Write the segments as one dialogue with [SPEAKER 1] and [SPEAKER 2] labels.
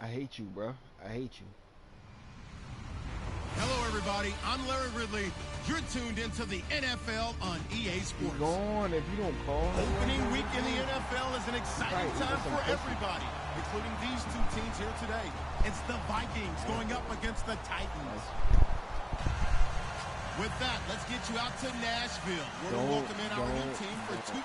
[SPEAKER 1] I hate you, bro. I hate you.
[SPEAKER 2] Hello, everybody. I'm Larry Ridley. You're tuned into the NFL on EA Sports.
[SPEAKER 1] Go on if you don't call.
[SPEAKER 2] Opening week in the NFL is an exciting time for everybody, including these two teams here today. It's the Vikings going up against the Titans. With that, let's get you out to Nashville, where we welcome in our new team for 2016.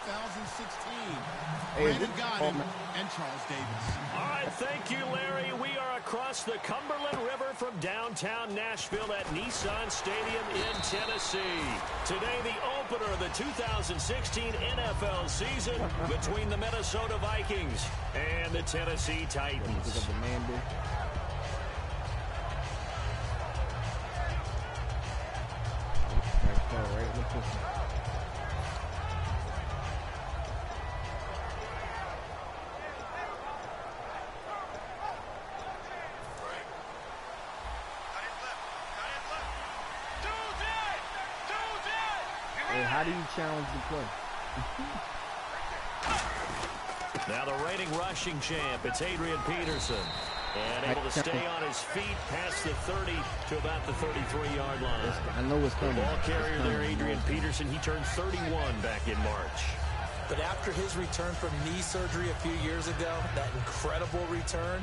[SPEAKER 2] Brandon Gaudin and Charles Davis.
[SPEAKER 3] All right, thank you, Larry. We are across the Cumberland River from downtown Nashville at Nissan Stadium in Tennessee. Today, the opener of the 2016 NFL season between the Minnesota Vikings and the Tennessee Titans.
[SPEAKER 1] Hey, how do you challenge the play?
[SPEAKER 3] Now the reigning rushing champ, it's Adrian Peterson. And able to stay on his feet past the 30 to about the 33-yard line.
[SPEAKER 1] I know what's coming.
[SPEAKER 3] The ball carrier there, Adrian Peterson, he turned 31 back in March.
[SPEAKER 4] But after his return from knee surgery a few years ago, that incredible return,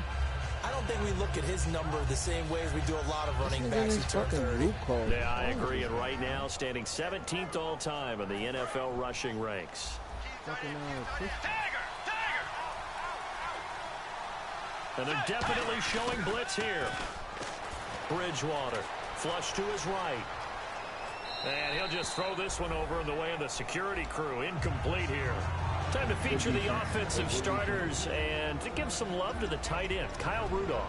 [SPEAKER 4] I don't think we look at his number the same way as we do a lot of running backs who turn 30.
[SPEAKER 3] Yeah, I agree. And right now, standing 17th all-time in the NFL rushing ranks. And they're definitely showing blitz here. Bridgewater, flush to his right. And he'll just throw this one over in the way of the security crew. Incomplete here. Time to feature the offensive starters and to give some love to the tight end, Kyle Rudolph.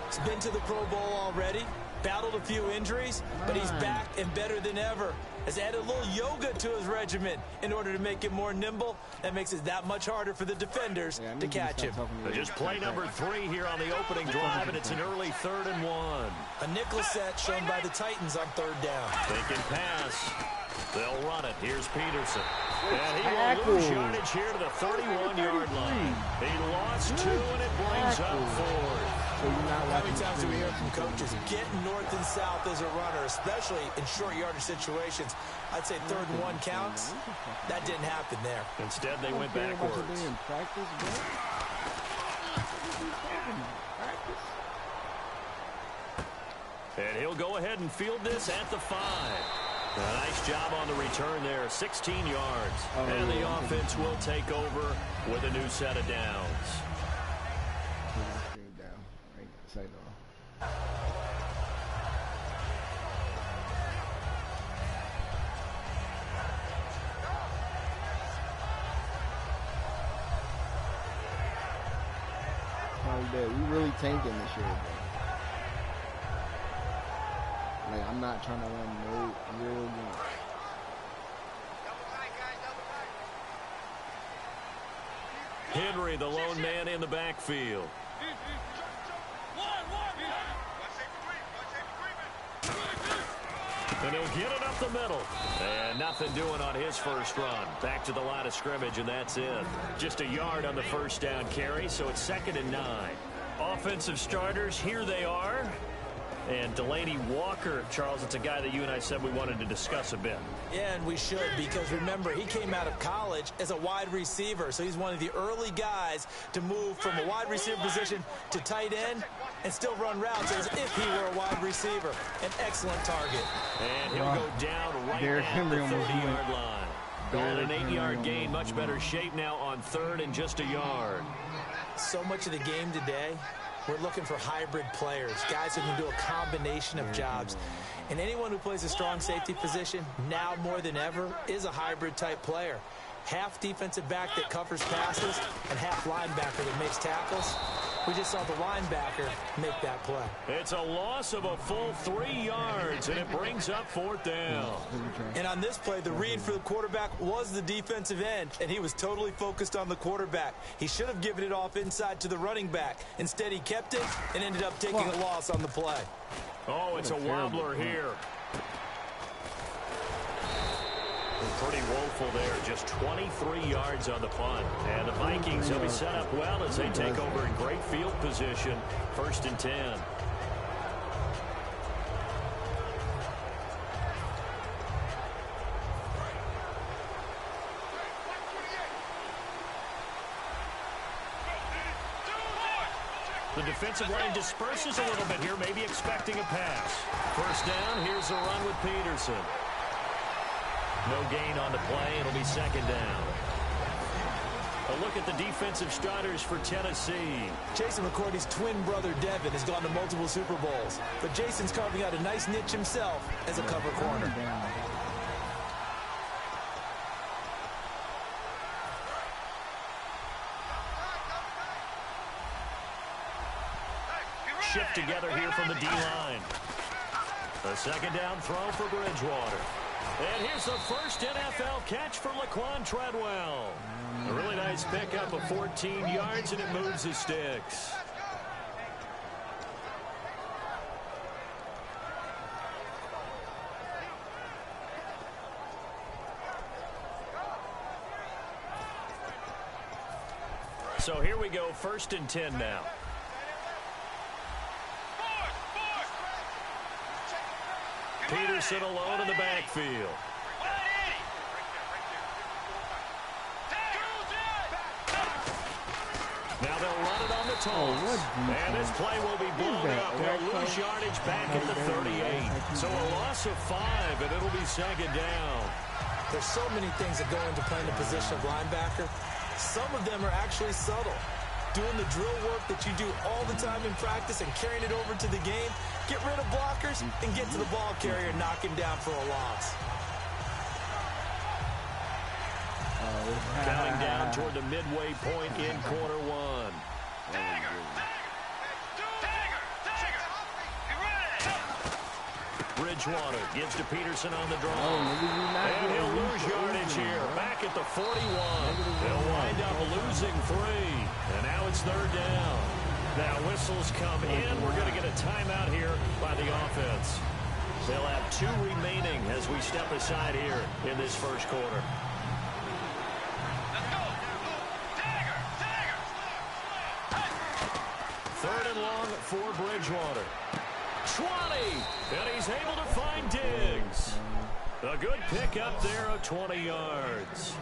[SPEAKER 4] He's been to the Pro Bowl already, battled a few injuries, but he's back and better than ever. Has added a little yoga to his regimen in order to make him more nimble. That makes it that much harder for the defenders to catch him.
[SPEAKER 3] Just play number 3 here on the opening drive, and it's an early 3rd and 1.
[SPEAKER 4] A nickel set shown by the Titans on 3rd down.
[SPEAKER 3] Taking pass. They'll run it. Here's Peterson. And he will lose yardage here to the 31-yard line. He lost 2, and it brings up 4.
[SPEAKER 4] How many times do we hear from coaches getting north and south as a runner, especially in short yardage situations? I'd say 3rd and 1 counts. That didn't happen there.
[SPEAKER 3] Instead, they went backwards. And he'll go ahead and field this at the 5. A nice job on the return there, 16 yards. And the offense will take over with a new set of downs.
[SPEAKER 1] We really tanking this year, bro. Like, I'm not trying to run no real game.
[SPEAKER 3] Henry, the lone man in the backfield. And he'll get it up the middle. And nothing doing on his first run. Back to the line of scrimmage, and that's it. Just a yard on the first down carry, so it's 2nd and 9. Offensive starters, here they are. And Delanie Walker, Charles, it's a guy that you and I said we wanted to discuss a bit.
[SPEAKER 4] Yeah, and we should, because remember, he came out of college as a wide receiver, so he's one of the early guys to move from a wide receiver position to tight end and still run routes as if he were a wide receiver. An excellent target.
[SPEAKER 3] And he'll go down right at the 30-yard line. And an 8-yard gain, much better shape now on 3rd and just a yard.
[SPEAKER 4] So much of the game today, we're looking for hybrid players, guys who can do a combination of jobs. And anyone who plays a strong safety position, now more than ever, is a hybrid type player. Half defensive back that covers passes and half linebacker that makes tackles. We just saw the linebacker make that play.
[SPEAKER 3] It's a loss of a full 3 yards, and it brings up 4th down.
[SPEAKER 4] And on this play, the read for the quarterback was the defensive end, and he was totally focused on the quarterback. He should have given it off inside to the running back. Instead, he kept it and ended up taking a loss on the play.
[SPEAKER 3] Oh, it's a wobbler here. Pretty woeful there. Just 23 yards on the punt. And the Vikings will be set up well as they take over in great field position. 1st and 10. The defensive line disperses a little bit here, maybe expecting a pass. 1st down, here's a run with Peterson. No gain on the play. It'll be 2nd down. A look at the defensive starters for Tennessee.
[SPEAKER 4] Jason McCourty's twin brother, Devin, has gone to multiple Super Bowls. But Jason's carving out a nice niche himself as a cover corner.
[SPEAKER 3] Shift together here from the D-line. A 2nd down throw for Bridgewater. And here's the first NFL catch for Laquan Treadwell. A really nice pickup of 14 yards, and it moves the sticks. So here we go, 1st and 10 now. Peterson alone in the backfield. Now they'll run it on the toss. And this play will be blown up. They'll lose yardage back at the 38. So a loss of 5, and it'll be 2nd down.
[SPEAKER 4] There's so many things that go into playing the position of linebacker. Some of them are actually subtle. Doing the drill work that you do all the time in practice and carrying it over to the game. Get rid of blockers and get to the ball carrier and knock him down for a loss.
[SPEAKER 3] Counting down toward the midway point in quarter 1. Bridgewater gives to Peterson on the draw. And he'll lose yardage here. Back at the 41. They'll wind up losing 3. And now it's 3rd down. Now whistles come in. We're going to get a timeout here by the offense. They'll have 2 remaining as we step aside here in this 1st quarter. Third and long for Bridgewater. 20, and he's able to find Diggs. A good pick up there of 20 yards.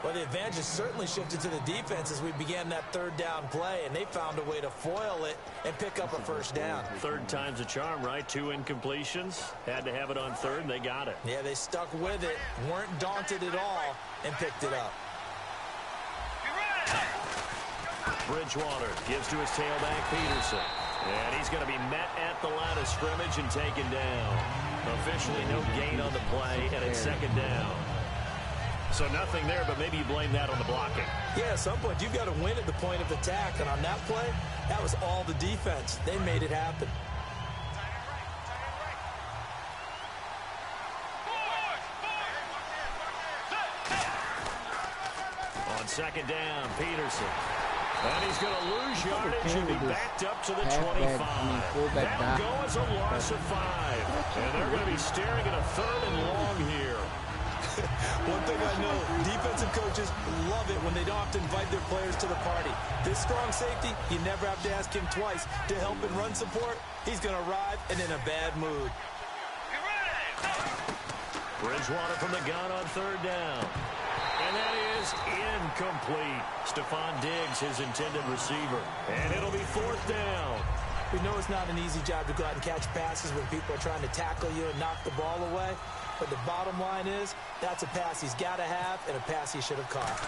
[SPEAKER 4] Well, the advantage has certainly shifted to the defense as we began that 3rd down play, and they found a way to foil it and pick up a 1st down.
[SPEAKER 3] 3rd time's a charm, right? 2 incompletions. Had to have it on 3rd, and they got it.
[SPEAKER 4] Yeah, they stuck with it, weren't daunted at all, and picked it up.
[SPEAKER 3] Bridgewater gives to his tailback, Peterson. And he's going to be met at the line of scrimmage and taken down. Officially no gain on the play, and it's 2nd down. So nothing there, but maybe you blame that on the blocking.
[SPEAKER 4] Yeah, at some point you've got to win at the point of attack, and on that play, that was all the defense. They made it happen.
[SPEAKER 3] On 2nd down, Peterson. And he's going to lose yardage and be backed up to the 25. That'll go as a loss of 5. And they're going to be staring at a 3rd and long here.
[SPEAKER 4] One thing I know, defensive coaches love it when they don't have to invite their players to the party. This strong safety, you never have to ask him twice to help in run support. He's going to arrive and in a bad mood.
[SPEAKER 3] Bridgewater from the gun on 3rd down. And that is incomplete. Stephon Diggs, his intended receiver. And it'll be 4th down.
[SPEAKER 4] We know it's not an easy job to go out and catch passes when people are trying to tackle you and knock the ball away. But the bottom line is, that's a pass he's got to have and a pass he should have caught.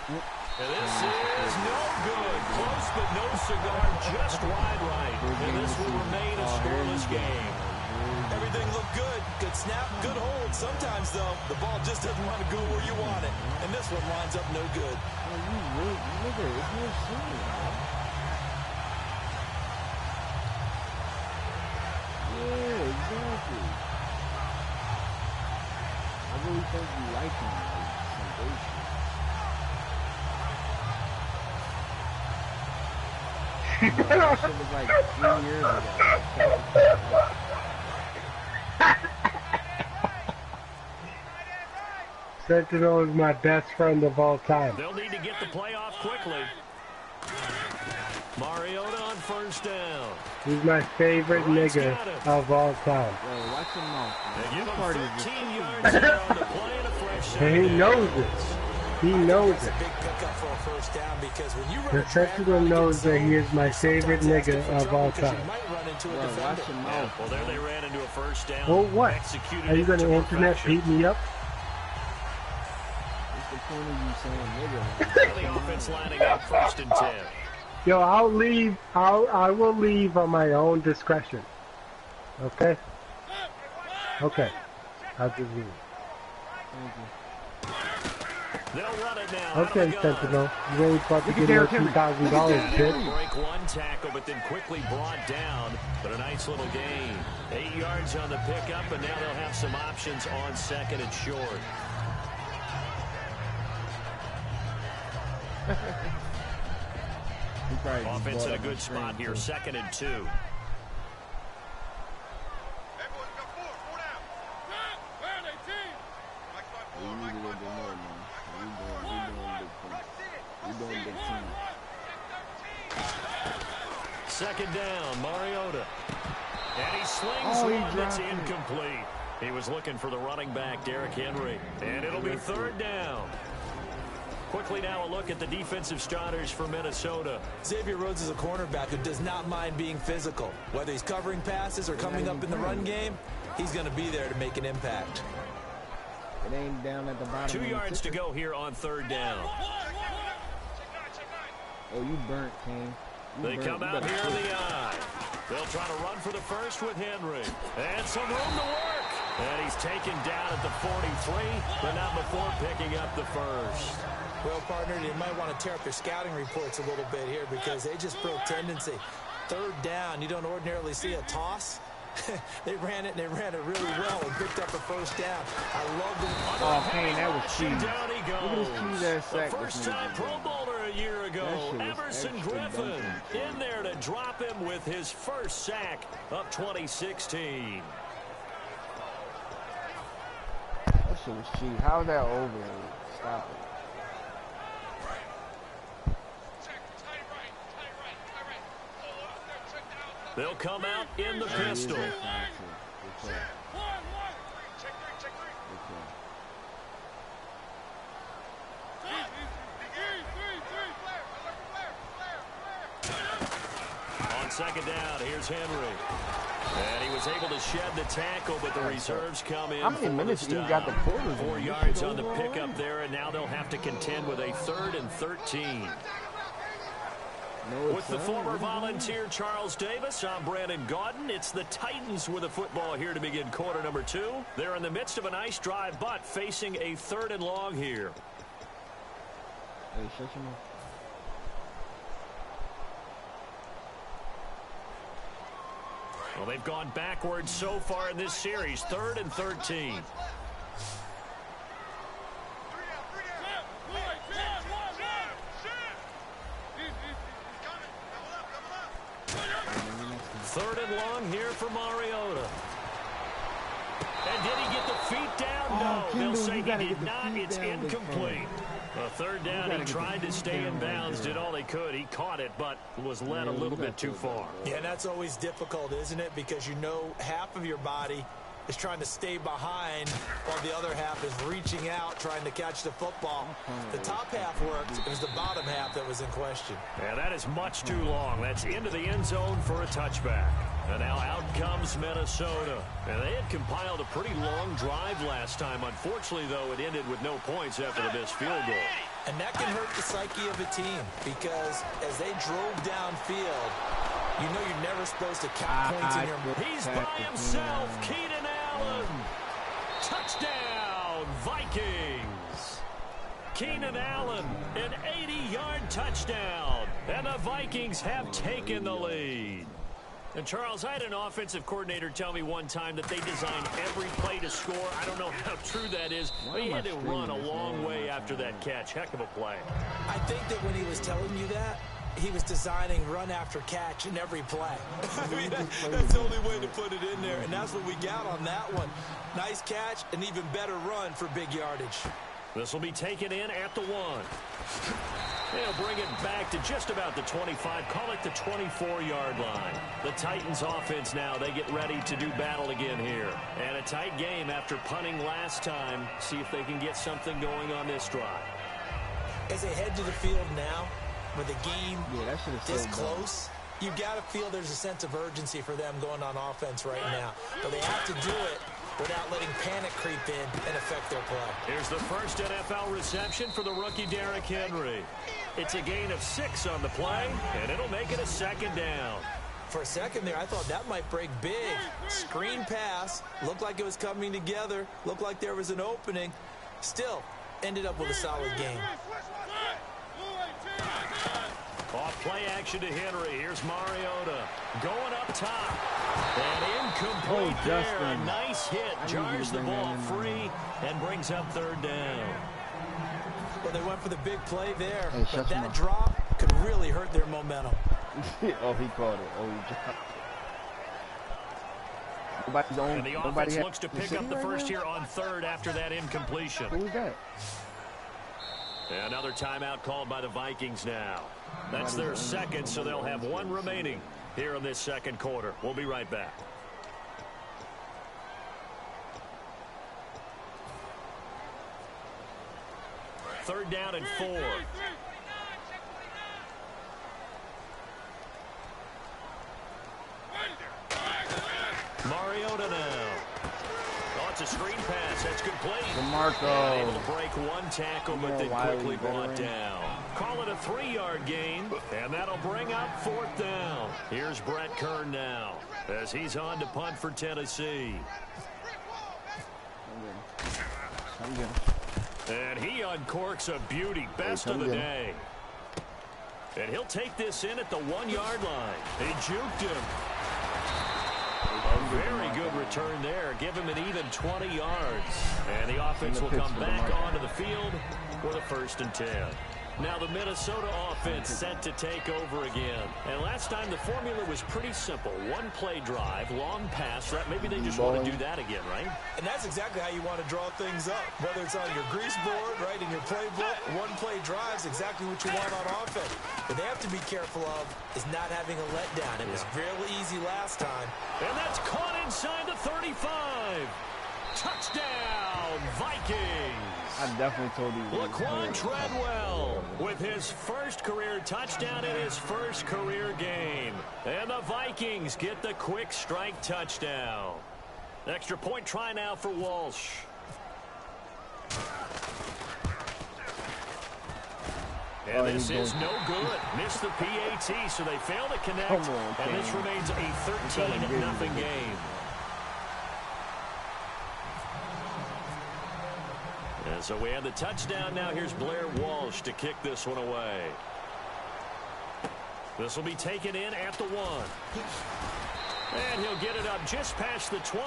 [SPEAKER 3] And this is no good. Close but no cigar, just wide right. And this will remain a scoreless game.
[SPEAKER 4] Everything looked good. Good snap, good hold. Sometimes, though, the ball just doesn't want to go where you want it. And this one lines up no good.
[SPEAKER 1] Yeah, exactly. I really think you like him. That shit was like 3 years ago.
[SPEAKER 5] Sentinel is my best friend of all time.
[SPEAKER 3] They'll need to get the play off quickly. Mariota on first down.
[SPEAKER 5] He's my favorite nigga of all time.
[SPEAKER 1] Yo, watch him off.
[SPEAKER 3] They give him 13 yards here on the play and a fresh
[SPEAKER 5] And he knows it. He knows
[SPEAKER 4] That's
[SPEAKER 5] it.
[SPEAKER 4] a big pickup for a first down because when you run
[SPEAKER 5] The
[SPEAKER 4] a drag
[SPEAKER 5] Sentinel
[SPEAKER 4] route
[SPEAKER 5] knows
[SPEAKER 4] against
[SPEAKER 5] that he
[SPEAKER 4] zone,
[SPEAKER 5] is my favorite
[SPEAKER 4] sometimes
[SPEAKER 5] nigga
[SPEAKER 4] that's good for
[SPEAKER 5] of all
[SPEAKER 4] trouble because
[SPEAKER 5] time.
[SPEAKER 4] you might run into a
[SPEAKER 1] Bro, watch
[SPEAKER 4] defender.
[SPEAKER 1] him
[SPEAKER 3] Yeah,
[SPEAKER 1] off.
[SPEAKER 3] well, there they ran into a first down.
[SPEAKER 5] Oh, what?
[SPEAKER 3] Executed
[SPEAKER 5] Are you
[SPEAKER 3] it
[SPEAKER 5] going
[SPEAKER 3] to
[SPEAKER 5] to internet
[SPEAKER 3] perfection.
[SPEAKER 5] beat me up?
[SPEAKER 1] What's the point of you saying nigga?
[SPEAKER 3] The offense lining up first and 10.
[SPEAKER 5] Yo, I'll leave. I will leave on my own discretion. Okay? Okay. I'll just leave.
[SPEAKER 1] Thank you.
[SPEAKER 3] They'll run it now.
[SPEAKER 5] Okay,
[SPEAKER 3] out of the gun.
[SPEAKER 5] Sentinel. You ain't about to give me $2,000, bitch.
[SPEAKER 3] Break one tackle, but then quickly brought down. But a nice little gain. 8 yards on the pickup, and now they'll have some options on second and short. Offense in a good spot here, second and 2.
[SPEAKER 1] We need a little bit more, man. We doing big things.
[SPEAKER 3] Second down, Mariota. And he slings
[SPEAKER 1] Oh, he
[SPEAKER 3] one that's
[SPEAKER 1] dropped it.
[SPEAKER 3] incomplete. He was looking for the running back, Derrick Henry. And it'll be third down. Quickly now a look at the defensive starters for Minnesota.
[SPEAKER 4] Xavier Rhodes is a cornerback who does not mind being physical. Whether he's covering passes or coming up in the run game, he's going to be there to make an impact.
[SPEAKER 1] It ain't down at the bottom.
[SPEAKER 3] 2 yards to go here on third down.
[SPEAKER 1] Oh, you burnt, King.
[SPEAKER 3] They come out here in the eye. They'll try to run for the first with Henry. And some room to work. And he's taken down at the 43, but not before picking up the first.
[SPEAKER 4] Well, partner, you might want to tear up your scouting reports a little bit here because they just broke tendency. Third down, you don't ordinarily see a toss. They ran it, and they ran it really well and picked up a first down. I love them.
[SPEAKER 1] Oh, Kane, that was cheese.
[SPEAKER 3] Down he
[SPEAKER 1] Look at
[SPEAKER 3] goes.
[SPEAKER 1] this cheese ass
[SPEAKER 3] The
[SPEAKER 1] sack.
[SPEAKER 3] first-time Pro Bowler a year ago,
[SPEAKER 1] That shit was
[SPEAKER 3] Emerson
[SPEAKER 1] extra
[SPEAKER 3] Griffin,
[SPEAKER 1] dunking.
[SPEAKER 3] in there to drop him with his first sack of 2016.
[SPEAKER 1] That shit was cheese. How's that over? Stop it.
[SPEAKER 3] They'll come out in the pistol.
[SPEAKER 1] Good play.
[SPEAKER 3] On second down, here's Henry. And he was able to shed the tackle, but the reserves come in.
[SPEAKER 1] How many
[SPEAKER 3] for
[SPEAKER 1] minutes
[SPEAKER 3] the
[SPEAKER 1] you
[SPEAKER 3] stop.
[SPEAKER 1] got the quarters in?
[SPEAKER 3] 4
[SPEAKER 1] This
[SPEAKER 3] yards
[SPEAKER 1] shit
[SPEAKER 3] on the
[SPEAKER 1] over
[SPEAKER 3] pickup there, and now they'll have to contend with a 3rd and 13.
[SPEAKER 1] No,
[SPEAKER 3] With the former Volunteer Charles Davis, I'm Brandon Gaudin. It's the Titans with the football here to begin quarter number 2. They're in the midst of a nice drive, but facing a 3rd and long here.
[SPEAKER 1] Hey, shut your mouth.
[SPEAKER 3] Well, they've gone backwards so far in this series. 3rd and 13. Third and long here for Mariota. And did he get the feet down? No,
[SPEAKER 1] Kendall,
[SPEAKER 3] they'll say
[SPEAKER 1] you
[SPEAKER 3] he
[SPEAKER 1] gotta
[SPEAKER 3] did
[SPEAKER 1] get the
[SPEAKER 3] not.
[SPEAKER 1] feet
[SPEAKER 3] It's
[SPEAKER 1] down, big
[SPEAKER 3] incomplete. A third down, he tried to stay in bounds, did all he could. He caught it, but was led a little bit too far.
[SPEAKER 4] Yeah, and that's always difficult, isn't it? Because you know half of your body is trying to stay behind while the other half is reaching out, trying to catch the football. The top half worked. It was the bottom half that was in question.
[SPEAKER 3] Yeah, that is much too long. That's into the end zone for a touchback. And now out comes Minnesota. And they had compiled a pretty long drive last time. Unfortunately, though, it ended with no points after the missed field goal.
[SPEAKER 4] And that can hurt the psyche of a team because as they drove downfield, you know you're never supposed to count points in your...
[SPEAKER 3] He's by himself. Keenan Allen. Touchdown, Vikings. Keenan Allen, an 80-yard touchdown. And the Vikings have taken the lead. And, Charles, I had an offensive coordinator tell me one time that they designed every play to score. I don't know how true that is, but he had to run a long way after that catch. Heck of a play.
[SPEAKER 4] I think that when he was telling you that, he was designing run after catch in every play. I mean, that's the only way to put it in there, and that's what we got on that one. Nice catch, and even better run for big yardage.
[SPEAKER 3] This will be taken in at the 1. They'll bring it back to just about the 25. Call it the 24-yard line. The Titans offense now, they get ready to do battle again here. And a tight game after punting last time. See if they can get something going on this drive.
[SPEAKER 4] As they head to the field now, with the game this close, you've got to feel there's a sense of urgency for them going on offense right now. But they have to do it without letting panic creep in and affect their play.
[SPEAKER 3] Here's the first NFL reception for the rookie Derrick Henry. It's a gain of 6 on the play, and it'll make it a 2nd down.
[SPEAKER 4] For a second there, I thought that might break big. Screen pass, looked like it was coming together, looked like there was an opening. Still, ended up with a solid game.
[SPEAKER 3] Off play action to Henry. Here's Mariota going up top. And incomplete there. A nice hit. Jars the ball free and brings up 3rd down.
[SPEAKER 4] Well, they went for the big play there, but that drop could really hurt their momentum.
[SPEAKER 1] Oh, he caught it. Oh, he dropped it.
[SPEAKER 3] And the offense looks to pick up the first here on 3rd after that incompletion.
[SPEAKER 1] Who was that?
[SPEAKER 3] Another timeout called by the Vikings now. That's their 2nd, so they'll have 1 remaining here in this 2nd quarter. We'll be right back. Third down and 4. Mariota now. Oh, it's a screen pass. That's complete.
[SPEAKER 1] DeMarco.
[SPEAKER 3] Able to break 1 tackle, but then quickly brought down. Call it a 3-yard gain, and that'll bring up 4th down. Here's Brett Kern now, as he's on to punt for Tennessee. And he uncorks a beauty. Best of the day. And he'll take this in at the 1-yard line. They juked him. A very good return there. Give him an even 20 yards. And the offense will come back onto the field with a 1st and 10. Now the Minnesota offense set to take over again. And last time the formula was pretty simple. 1 play drive, long pass. Maybe they just want to do that again, right?
[SPEAKER 4] And that's exactly how you want to draw things up. Whether it's on your grease board, right, in your playbook, 1 play drive is exactly what you want on offense. What they have to be careful of is not having a letdown. It was really easy last time.
[SPEAKER 3] And that's caught inside the 35. Touchdown, Vikings.
[SPEAKER 1] I definitely told you.
[SPEAKER 3] Laquan Treadwell with his 1st career touchdown in his 1st career game. And the Vikings get the quick strike touchdown. Extra point try now for Walsh. And this is no good. Missed the PAT, so they fail to connect. And this remains a 13-0 game. And so we have the touchdown now. Here's Blair Walsh to kick this one away. This will be taken in at the 1. And he'll get it up just past the 20.